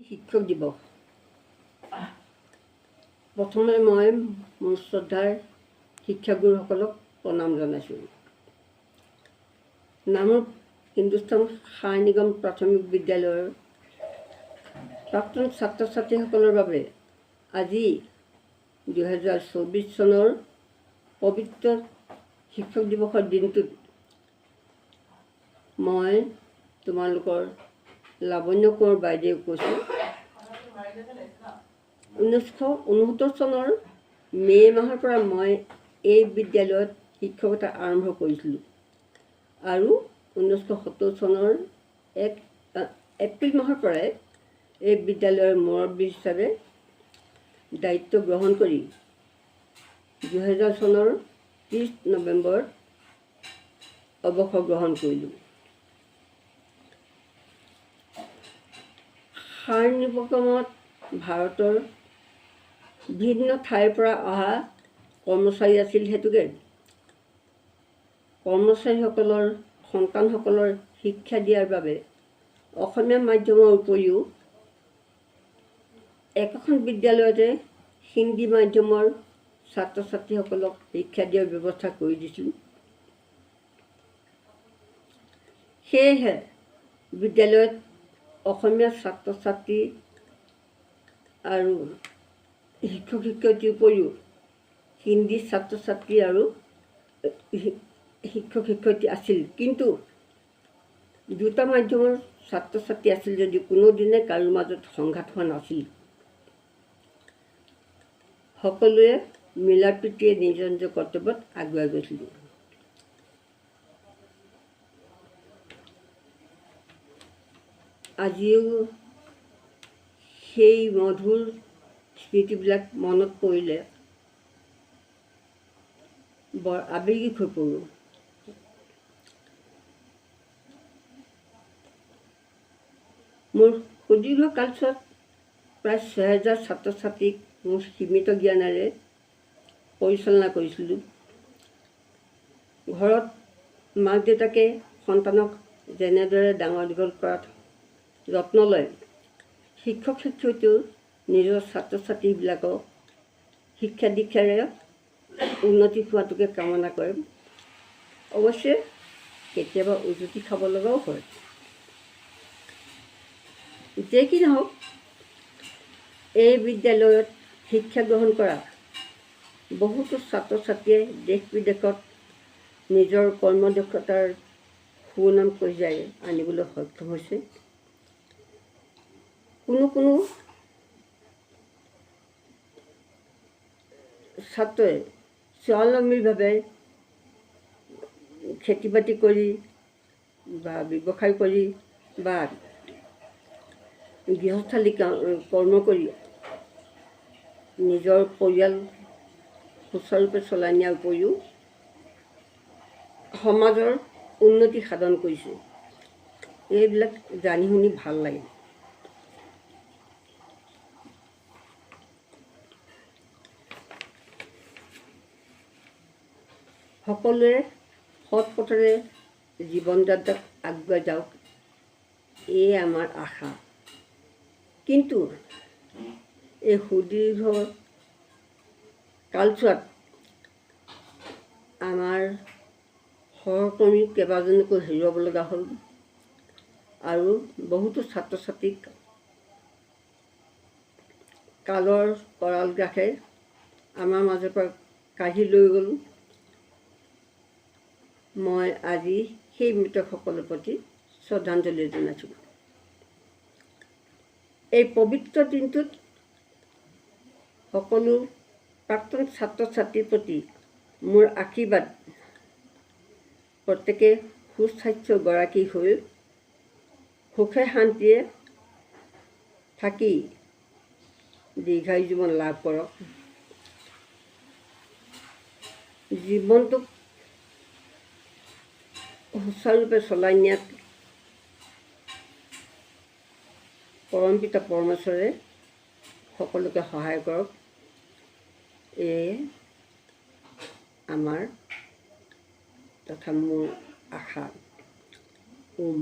শিক্ষক দিৱস। প্ৰথমে মই মোৰ শ্ৰদ্ধাৰ শিক্ষাগুৰুসকলক প্ৰণাম জনাইছোঁ। নামৰূপ হিন্দুস্তান সাৰ নিগম প্ৰাথমিক বিদ্যালয়ৰ প্ৰাক্তন ছাত্ৰ ছাত্ৰীসকলৰ বাবে আজি 2024 চনৰ পবিত্ৰ শিক্ষক দিৱসৰ দিনটোত মই তোমালোকৰ লাৱণ্য কোঁৱৰ বাইদেউ কৈছোঁ। 1969 চনৰ মে' মাহৰ পৰা মই এই বিদ্যালয়ত শিক্ষকতা আৰম্ভ কৰিছিলোঁ আৰু 1970 চনৰ এপ্ৰিল মাহৰ পৰাই এই বিদ্যালয়ৰ মুৰব্বী হিচাপে দায়িত্ব গ্ৰহণ কৰি 2000 চনৰ 30 নৱেম্বৰত অৱসৰ গ্ৰহণ কৰিলোঁ। সাৰ নিগমত ভাৰতৰ ভিন্ন ঠাইৰ পৰা অহা কৰ্মচাৰী আছিল হেতুকে কৰ্মচাৰীসকলৰ সন্তানসকলৰ শিক্ষা দিয়াৰ বাবে অসমীয়া মাধ্যমৰ উপৰিও একোখন বিদ্যালয়তে হিন্দী মাধ্যমৰ ছাত্ৰ ছাত্ৰীসকলক শিক্ষা দিয়াৰ ব্যৱস্থা কৰি দিছিলোঁ। সেয়েহে বিদ্যালয়ত অসমীয়া ছাত্ৰ ছাত্ৰী আৰু শিক্ষক শিক্ষয়িত্ৰীৰ উপৰিও হিন্দী ছাত্ৰ ছাত্ৰী আৰু শিক্ষক শিক্ষয়িত্ৰী আছিল, কিন্তু দুটা মাধ্যমৰ ছাত্ৰ ছাত্ৰী আছিল যদিও কোনোদিনে কাৰো মাজত সংঘাত হোৱা নাছিল। সকলোৱে মিলা প্ৰীতিৰে নিজৰ নিজৰ কৰ্তব্যত আগুৱাই গৈছিলোঁ। আজিও সেই মধুৰ স্মৃতিবিলাক মনত পৰিলে বৰ আৱেগিক হৈ পৰোঁ। মোৰ সুদীৰ্ঘ কালছোৱাত প্ৰায় 6000 ছাত্ৰ ছাত্ৰীক মোৰ সীমিত জ্ঞানেৰে পৰিচালনা কৰিছিলোঁ। ঘৰত মাক দেউতাকে সন্তানক যেনেদৰে ডাঙৰ দীঘল কৰাত যত্ন লয়, শিক্ষক শিক্ষয়িত্ৰীও নিজৰ ছাত্ৰ ছাত্ৰীবিলাকক শিক্ষা দীক্ষাৰে উন্নতি হোৱাটোকে কামনা কৰে। অৱশ্যে কেতিয়াবা উজুতি খাব লগাও হয়। যে কি নহওক, এই বিদ্যালয়ত শিক্ষা গ্ৰহণ কৰা বহুতো ছাত্ৰ ছাত্ৰীয়ে দেশ বিদেশত নিজৰ কৰ্মদক্ষতাৰ সুনাম কঢ়িয়াই আনিবলৈ সক্ষম হৈছে। কোনো ছাত্ৰই স্বাৱলম্বীভাৱে খেতি বাতি কৰি বা ব্যৱসায় কৰি বা গৃহস্থালী কৰ্ম কৰি নিজৰ পৰিয়াল সুচাৰুৰূপে চলাই নিয়াৰ উপৰিও সমাজৰ উন্নতি সাধন কৰিছে। এইবিলাক জানি শুনি ভাল লাগে। সকলোৱে সৎ পথেৰে জীৱন যাত্ৰাত আগুৱাই যাওক, এয়ে আমাৰ আশা। কিন্তু এই সুদীৰ্ঘ কালছোৱাত আমাৰ সহকৰ্মী কেইবাজনকো হেৰুৱাব লগা হ'ল আৰু বহুতো ছাত্ৰ ছাত্ৰীক কালৰ কৰাল গ্ৰাসে আমাৰ মাজৰ পৰা কাঢ়ি লৈ গ'ল। মই আজি সেই মৃতকসকলৰ প্ৰতি শ্ৰদ্ধাঞ্জলি জনাইছোঁ। এই পবিত্ৰ দিনটোত সকলো প্ৰাক্তন ছাত্ৰ ছাত্ৰীৰ প্ৰতি মোৰ আশীৰ্বাদ, প্ৰত্যেকে সুস্বাস্থ্যগৰাকী হৈ সুখে শান্তিৰে থাকি দীৰ্ঘায়ু জীৱন লাভ কৰক। জীৱনটোক সুচাৰুৰূপে চলাই নিয়াত পৰমপিতা পৰমেশ্বৰে সকলোকে সহায় কৰক, এয়ে আমাৰ তথা মোৰ আশা। ওম।